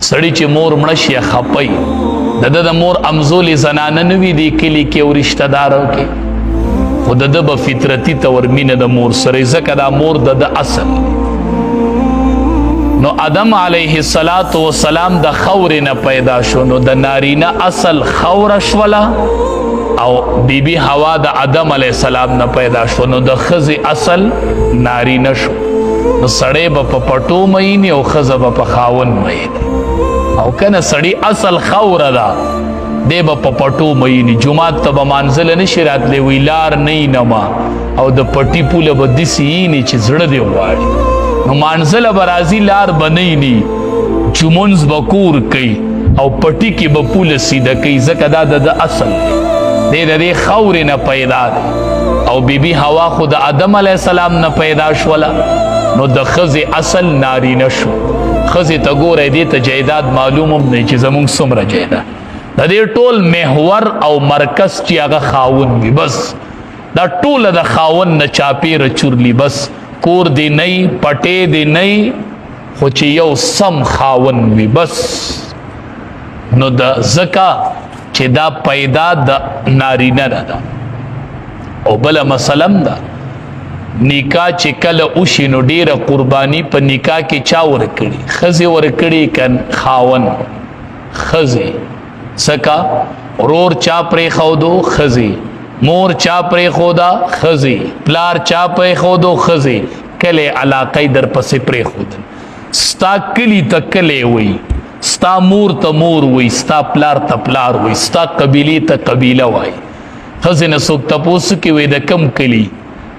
سړی چې مور مړه شي خپي د مور امزولې زنانه نه وي دی کلي کې او رشته دارو کې خو د به فطرتي طور مینه د مور سره ځکه دا مور د اصل. نو آدم علیه السلام د خورې نه پیدا شو نو د نارینه اصل خوره شوله او بیبي حوا د آدم علیه السلام نه پیدا شو نو د ښځې اصل نارینه شو. نو سړی به په پټو مینې او ښځه به په خاوند مینې او کنه سړی اصل خوره ده دی به په پټو مینې جومات ته به مانځله نشي راتلی وی لار نه نما او د پټي پوله به داسې یینې چې زړه دې غواړي نو مانځله به راځي لار به نه ییني جمونځ به کور کوي او پټي کې به پوله سیده کوي ځکه دا د اصل دی د دې خورې نه پیدا دی او بیبي حوا خو د آدم علیه السلام نه پیدا شوله نو د ښځې اصل نارینه شو. ښځې ته ګوره دې ته جایداد معلوم هم دی چې زمونږ څومره جایداد د دې ټول محور او مرکز چې هغه خاوند وي بس دا ټوله د خاوند نه چاپېره چورلي بس کور دی نه پټې دی نه خو چې یو سم خاوند وي بس. نو د ځکه چې دا پیدا د نارینه نه ده. او بله مسله هم ده نکاح چې کله وشي نو ډیره قرباني په نکاح کې چا ورکړي ښځې ورکړي که خاوند ښځې څکه ورور چا پرېښودو ښځې مور چا پرېښوده ښځې پلار چا پرېښودو ښځې کلی علاقه یې درپسې پرېښودل ستا کلي ته کلی وی ستا مور ته مور وی ستا پلار ته پلار وی ستا قبیلې ته قبیله وای ښځې نه څوک تپوس کې وی د کم کلي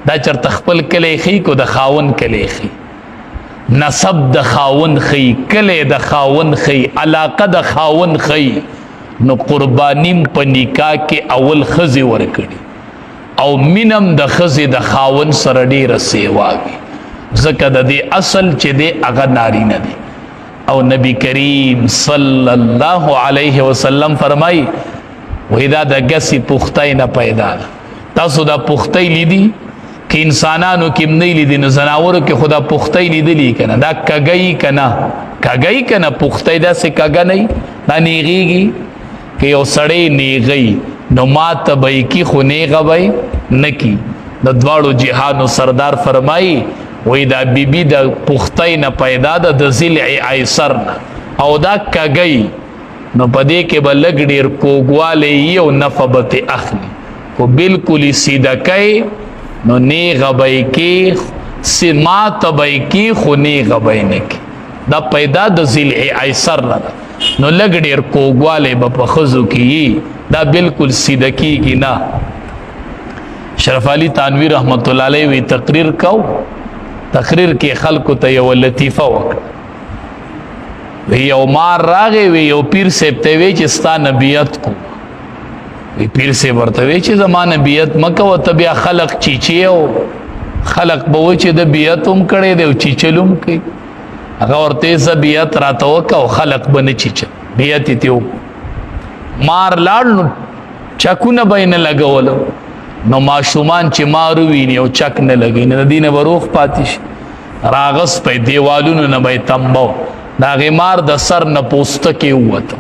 دا چرته خپل کلی ښي کو د خاوند کلی ښي نسب د خاوند ښي کلی د خاوند ښي علاقه د خاوند ښي نو قربانیم په نکاح کې اول ښځې ورکړي او مینم د ښځې د خاوند سره ډېره سیوا وي ځکه د دې اصل چې دی هغه نارینه دی. او نبی کریم صلی الله علیه وسلم فرمایي وایي دا د ګسې پختۍ نه پیدا ده. تاسو دا پختۍ لیدي که انسانانو کې هم نه لیدي نو ځناورو کې خو دا پختۍ لیدلي که نه دا کږی که نه کږی که نه پختۍ داسې کږه نه دا نیغېږي که یو سړی نیغی نو ماته به یې کي خو نیغه به نه کي. د دواړو جهانو سردار فرمایي وایي دا بیبي د پختۍ نه پیدا ده د ضلع ایسر نه او دا کږی نو په دې کې به لږ ډېر کوږوالی یي او نفع به ترې اخلي خو بلکل یې سیده کوي نو نیغه به یې کي ماته به یې کي خو نیغه به یې نه کي دا پیدا د ضلع ایسر نه ده نو لږ ډېر کوږوالی به په ښځو کې یي دا بلکل سیده کېږي نه. شرف علي تانوي رحمت الله علیه وی تقریر کو تقریر کې خلکو ته یوه لطیفه وکړه وی یو مار راغی وی یو پیر صاحب ته وی چې ستا نبیت کو وی پیر صاحب ورته وی چې زما نبیت مه کوه ته بیا خلق چیچې او خلق به وایي چې د بیت هم کړی دی او چیچل هم کوي هغه ورته زه بیت راته وکړه او خلق به نه چیچل بیت یې ترې مار لاړ نو چکونه به یې نه لګولو نو ماشومان چې مار وویني او چک نه لګوي نو د دې نه به روغ پاتې شي راغس په دیوالونو نه به یې تمبه د هغې مار د سر نه پوستکې ووته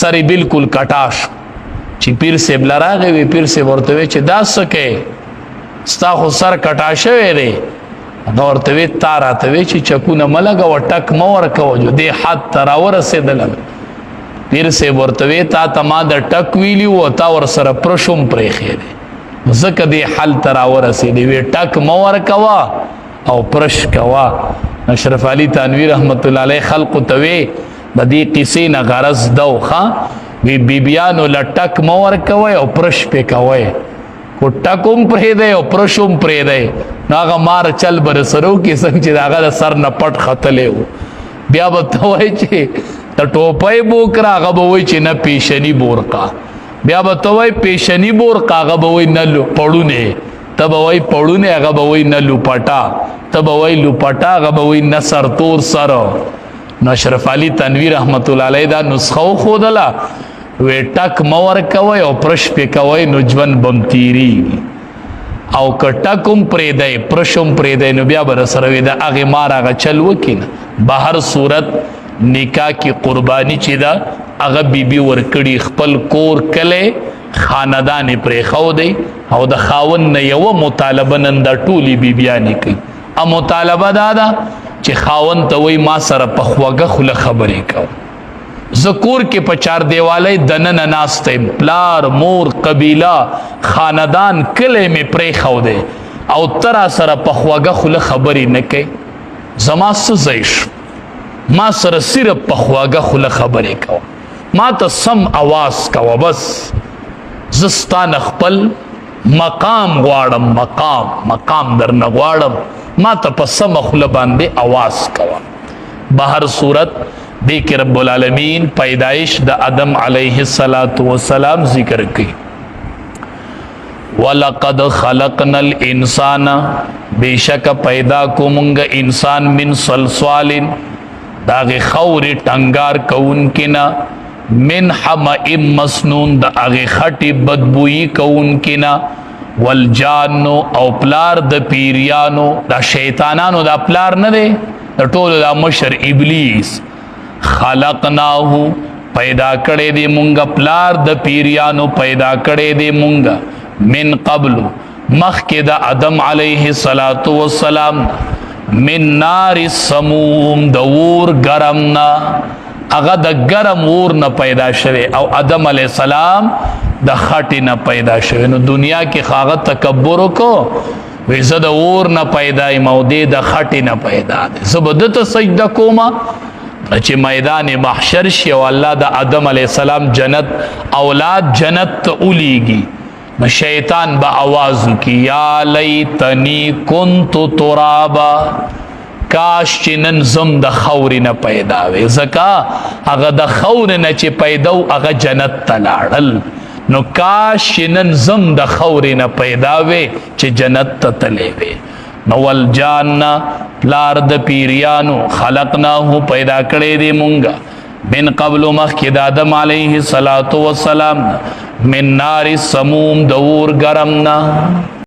سر یې بلکل کټا شو چې پیر صاحب له راغی وی پیر صاحب ورته وی چې دا څه کوې ستا خو سر کټا شوی دی هغه ورته وی تا راته وی چې چکونه مه لګوه ټک مه ورکوه جو دې حد ته راورسېدله پیر صاحب ورته وی تا ته ما د ټک ویلي و تا ورسره پرش هم پرېښی دی ځکه دې حل ته راورسېدې وی ټک مه ورکوه او پرش کوه. اشرف علي تانوي رحمت الله علیه خلقو ته وی د دې قصې نه غرض ده ښه وی بیبیانو له ټک مه ورکوئ او پرش پې کوئ خو ټک هم پرېږدئ او پرش هم پرېږدئ نو هغه مار چل به رسره وکړي څنګه چې د هغه د سر نه پټ ختلی و بیا به ته وایي چې د ټوپۍ بوکره هغه به وایي چې نه پیشني بورقه بیا به ته وایي پیشني بورقه هغه به وایي نه پړونې ته به وایي پړونې هغه به وایي نه لوپټه ته به وایي لوپټه هغه به وایي نه سرتور سر. نو اشرف علي تنوي رحمت الله علیه دا نسخه وښودله وی ټک مه ورکوئ او پرش پې کوئ نو ژوند به م تېرېږي او که ټک هم پرېږدئ پرش هم پرېږدئ نو بیا به رسره وي د هغې مار هغه چل وکړي نه به هر صورت نکاح کی قربانی چې دا هغه بیبي ورکړي خپل کور کله خاندان پرې خو دی او د خاون نه یو مطالبه نن د ټولي بیبيانی کوي ا مطالبه دا ده چې خاون ته وای ما سره په خواږه خله خبرې کو ذکور کې په چار دیوالې دنن ناسته پلار مور قبیله خاندان کله می پرې خو دی او تر سره په خواږه خله خبرې نه کوي زما څه زیش ما سره صرف په خواږه خله خبرې کو ما ته سم आवाज کو بس زستان خپل مقام غواړم مقام در نه غواړم ما ته په سم خله باندې आवाज کوا بهر صورت دې کې رب العالمین پیدائش د آدم علیه السلام ذکر کړي ولقد خلقنا الانسان بیشک پیدا کومنګ انسان من صلصال داغه خور ټنګار کون کنا من حمئ مسنون داغه خټي بدبوئی کون کنا والجان او پلار د پیریانو دا شیطانانو دا پلار نه دی د ټولو دا مشر ابلیس خلقناه پیدا کړي دی مونږه پلار د پیریانو پیدا کړي دی مونږه من قبل مخکې د آدم علیه السلام من نار السموم د اور ګرمنا هغه د ګرم اور نه پیدا شوی او آدم علیه السلام د خټې نه پیدا شوی نو دنیا کې خاغه تکبر وکړو وې زه د اور نه پیدا یم او د خټې نه پیدا ده زه به دته سجده کوم چې میدان محشر شي او الله د آدم علیه السلام جنت اولاد جنت ته اولیږي نو شیطان به आवाज وکي یا لیتنی کنت ترابا کاش چې نن زم د خورې نه پیدا وې ځکه هغه د خورې نه چې پیدا و هغه جنت ته لاړل نو کاش چې نن زم د خورې نه پیدا وې چې جنت ته تللی وې نو والجان پلار د پیریانو خلقناه پیدا کړی دی مونږه من قبل مخکې د آدم علیه السلام من نار السموم د اور ګرمنا